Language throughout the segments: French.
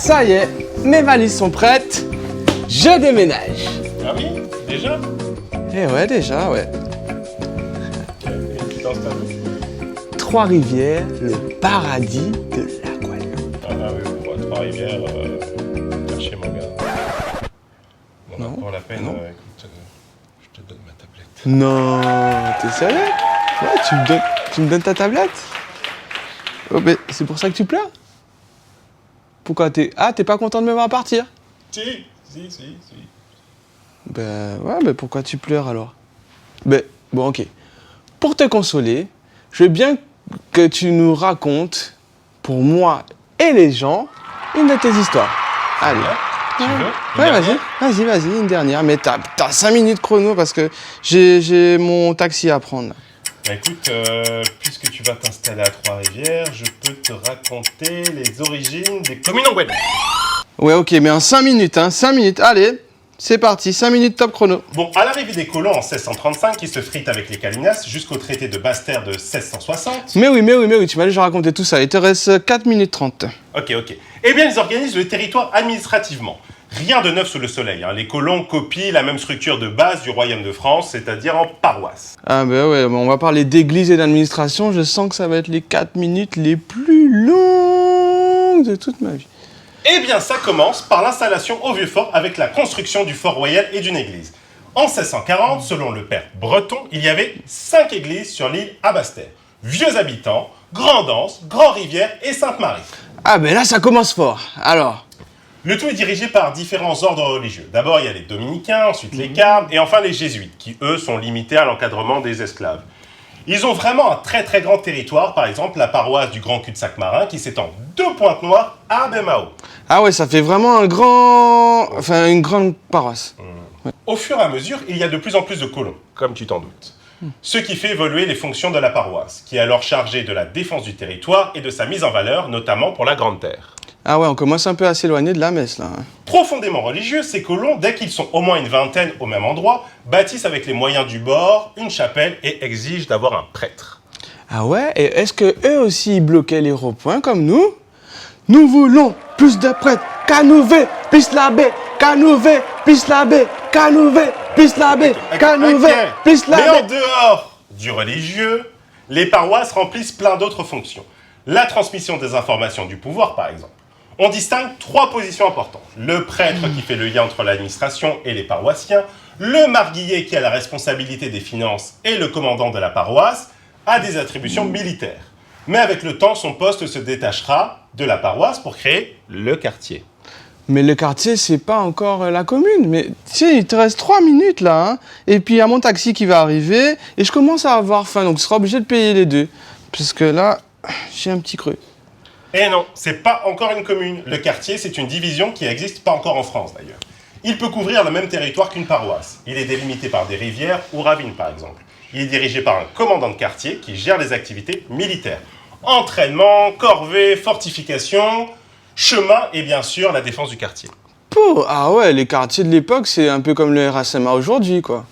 Ça y est, mes valises sont prêtes. Je déménage. Ah oui, déjà? Eh ouais, déjà, ouais. Et tu t'installes où? Trois-Rivières, le paradis de la Guadeloupe. Ah oui, bon, à Trois-Rivières, chercher mon gars. Bon, Non, pour la peine, non. écoute, je te donne ma tablette. Non, t'es sérieux? Ouais, tu me donnes ta tablette? Oh, mais c'est pour ça que tu pleures? Pourquoi t'es pas content de me voir partir? Si. Ben ouais, mais pourquoi tu pleures alors? Ben bon, ok. Pour te consoler, je veux bien que tu nous racontes, pour moi et les gens, une de tes histoires. Allez. Tu veux? Ouais, Une dernière? vas-y, une dernière. Mais t'as 5 minutes chrono parce que j'ai mon taxi à prendre. Bah écoute, puisque tu vas t'installer à Trois-Rivières, je peux te raconter les origines des communes en Guadeloupe. Ouais, ok, mais en 5 minutes, hein, 5 minutes. Allez, c'est parti, 5 minutes top chrono. Bon, à l'arrivée des colons en 1635, qui se fritent avec les Calinas, jusqu'au traité de Basse-Terre de 1660. Mais oui, tu m'as déjà raconté tout ça. Il te reste 4 minutes 30. Ok. Eh bien, ils organisent le territoire administrativement. Rien de neuf sous le soleil, hein. Les colons copient la même structure de base du royaume de France, c'est-à-dire en paroisse. Ah ben ouais, bon, on va parler d'église et d'administration. Je sens que ça va être les 4 minutes les plus longues de toute ma vie. Eh bien, ça commence par l'installation au Vieux-Fort avec la construction du fort royal et d'une église. En 1640, selon le père Breton, il y avait 5 églises sur l'île à Basse-Terre. Vieux habitants, Grand-Anse, Grand-Rivière et Sainte-Marie. Ah ben là, ça commence fort. Alors, Le tout est dirigé par différents ordres religieux. D'abord, il y a les dominicains, ensuite les carmes, et enfin les jésuites, qui eux sont limités à l'encadrement des esclaves. Ils ont vraiment un très très grand territoire, par exemple la paroisse du Grand Cul-de-Sac Marin, qui s'étend de Pointe-Noire à Baie-Mahault. ah ouais, ça fait vraiment une grande paroisse. Au fur et à mesure, il y a de plus en plus de colons, comme tu t'en doutes. Ce qui fait évoluer les fonctions de la paroisse, qui est alors chargée de la défense du territoire et de sa mise en valeur, notamment pour la Grande Terre. Ah ouais, on commence un peu à s'éloigner de la messe là. Profondément religieux, ces colons, dès qu'ils sont au moins une vingtaine au même endroit, bâtissent avec les moyens du bord une chapelle et exigent d'avoir un prêtre. Ah ouais, et est-ce que eux aussi ils bloquaient les ronds-points comme nous? Nous voulons plus de prêtres. Canouvé, pisse la baie. Canouvé, pisse la baie. Canouvé, pisse la baie. Canouvé, pisse la Mais en baie. dehors du religieux, les paroisses remplissent plein d'autres fonctions. La transmission des informations du pouvoir, par exemple. On distingue 3 positions importantes. Le prêtre qui fait le lien entre l'administration et les paroissiens, le marguillier qui a la responsabilité des finances et le commandant de la paroisse a des attributions militaires. Mais avec le temps, son poste se détachera de la paroisse pour créer le quartier. Mais le quartier, c'est pas encore la commune. Mais tiens, il te reste 3 minutes là. Hein. Et puis il y a mon taxi qui va arriver. Et je commence à avoir faim. Donc tu seras obligé de payer les deux. Parce que là, j'ai un petit creux. Eh non, c'est pas encore une commune. Le quartier, c'est une division qui n'existe pas encore en France d'ailleurs. Il peut couvrir le même territoire qu'une paroisse. Il est délimité par des rivières ou ravines par exemple. Il est dirigé par un commandant de quartier qui gère les activités militaires. Entraînement, corvée, fortification, chemin et bien sûr la défense du quartier. Ah ouais, les quartiers de l'époque, c'est un peu comme le RSMA aujourd'hui, quoi.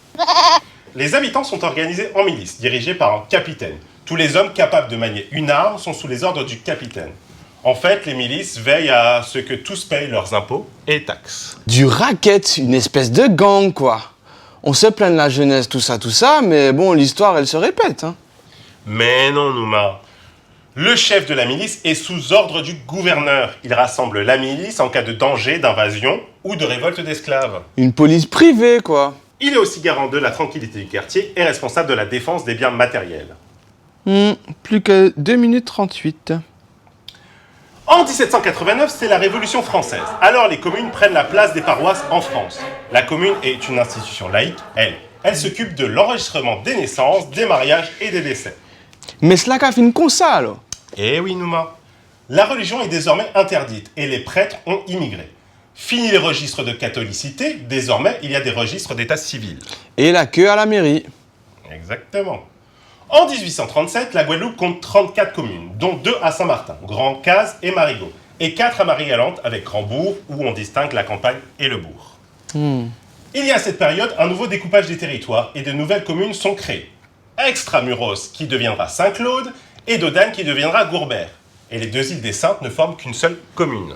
Les habitants sont organisés en milices, dirigés par un capitaine. Tous les hommes capables de manier une arme sont sous les ordres du capitaine. En fait, les milices veillent à ce que tous payent leurs impôts et taxes. Du racket, une espèce de gang, quoi. On se plaint de la jeunesse, tout ça, mais bon, l'histoire, elle se répète, hein. Mais non, Nouma. Le chef de la milice est sous ordre du gouverneur. Il rassemble la milice en cas de danger, d'invasion ou de révolte d'esclaves. Une police privée, quoi. Il est aussi garant de la tranquillité du quartier et responsable de la défense des biens matériels. Plus que 2 minutes 38. En 1789, c'est la Révolution française. Alors les communes prennent la place des paroisses en France. La commune est une institution laïque, elle s'occupe de l'enregistrement des naissances, des mariages et des décès. Mais cela qu'a fait une consa, alors. Eh oui, Nouma. La religion est désormais interdite et les prêtres ont immigré. Fini les registres de catholicité, désormais il y a des registres d'état civil. Et la queue à la mairie. Exactement. En 1837, la Guadeloupe compte 34 communes, dont 2 à Saint-Martin, Grand-Case et Marigot, et 4 à Marie-Galante avec Grand-Bourg, où on distingue la campagne et le bourg. Il y a à cette période un nouveau découpage des territoires et de nouvelles communes sont créées. Extramuros, qui deviendra Saint-Claude, et Dodane, qui deviendra Gourbert. Et les 2 îles des Saintes ne forment qu'une seule commune.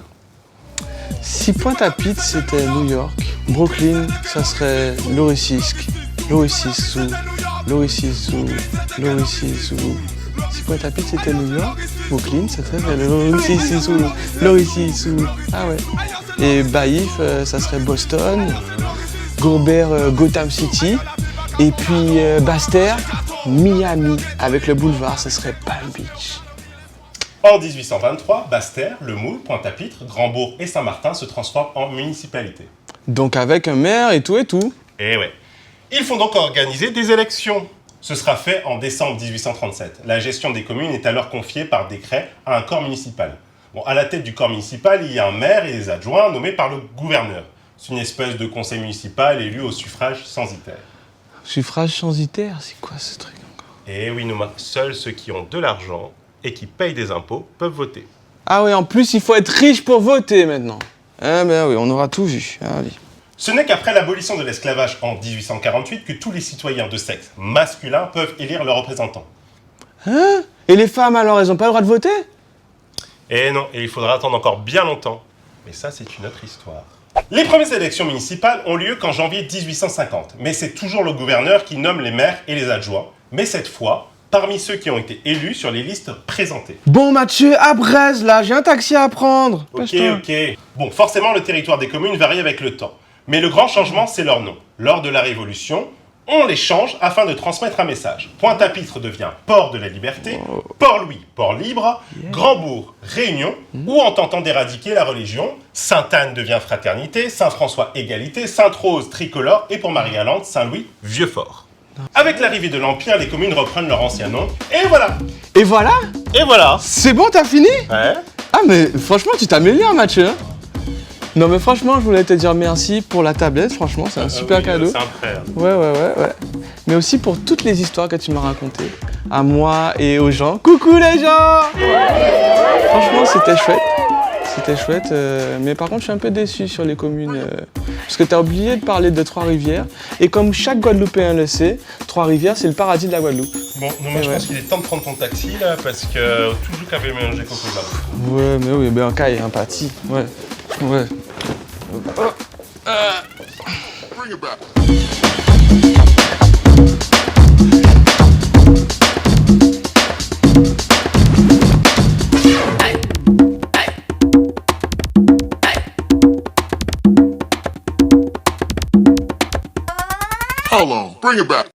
Si Pointe-à-Pitre c'était New York, Brooklyn ça serait Lorisisk, Lorisisk, Lorisisk, Lorisisk. Si Pointe-à-Pitre c'était New York, Brooklyn ça serait Lorisisk, Lorisisk. Ah ouais. Et Baïf ça serait Boston, Gobert Gotham City. Et puis Basse-Terre, Miami, avec le boulevard, ce serait Palm Beach. En 1823, Basse-Terre, Le Moule, Pointe-à-Pitre, Grandbourg et Saint-Martin se transforment en municipalités. Donc avec un maire et tout et tout. Et ouais. Ils font donc organiser des élections. Ce sera fait en décembre 1837. La gestion des communes est alors confiée par décret à un corps municipal. Bon, à la tête du corps municipal, il y a un maire et des adjoints nommés par le gouverneur. C'est une espèce de conseil municipal élu au suffrage censitaire. Suffrage censitaire, c'est quoi ce truc encore? Et oui, seuls ceux qui ont de l'argent et qui payent des impôts peuvent voter. Ah oui, en plus il faut être riche pour voter maintenant. Ah ben oui, on aura tout vu. Allez. Ce n'est qu'après l'abolition de l'esclavage en 1848 que tous les citoyens de sexe masculin peuvent élire leurs représentants. Hein? Et les femmes alors, elles ont pas le droit de voter? Et non, et il faudra attendre encore bien longtemps. Mais ça, c'est une autre histoire. Les premières élections municipales ont lieu qu'en janvier 1850, mais c'est toujours le gouverneur qui nomme les maires et les adjoints, mais cette fois, parmi ceux qui ont été élus sur les listes présentées. Bon Mathieu, à Brest là, j'ai un taxi à prendre. Ok. Bon, forcément, le territoire des communes varie avec le temps. Mais le grand changement, c'est leur nom. Lors de la Révolution, on les change afin de transmettre un message. Pointe-à-Pitre devient Port de la Liberté, Port-Louis, Port Libre, Grandbourg, Réunion, où en tentant d'éradiquer la religion, Sainte-Anne devient Fraternité, Saint-François, Égalité, Sainte-Rose, Tricolore, et pour Marie-Galante, Saint-Louis, Vieux-Fort. Avec l'arrivée de l'Empire, les communes reprennent leur ancien nom, et voilà. Et voilà? Et voilà. C'est bon, t'as fini? Ouais. Ah mais franchement, tu t'améliores Mathieu. Hein? Non mais franchement, je voulais te dire merci pour la tablette, franchement, c'est un super cadeau. C'est un frère. Ouais. Mais aussi pour toutes les histoires que tu m'as racontées, à moi et aux gens. Coucou les gens! Franchement, c'était chouette, mais par contre, je suis un peu déçu sur les communes, parce que tu as oublié de parler de Trois-Rivières, et comme chaque Guadeloupéen le sait, Trois-Rivières, c'est le paradis de la Guadeloupe. Bon, non, moi je pense qu'il est temps de prendre ton taxi là, parce que toujours qu'avait mélangé coco là. Ouais, mais oui, ben caille, un pâti, ouais. Bring it back. How long? Bring it back.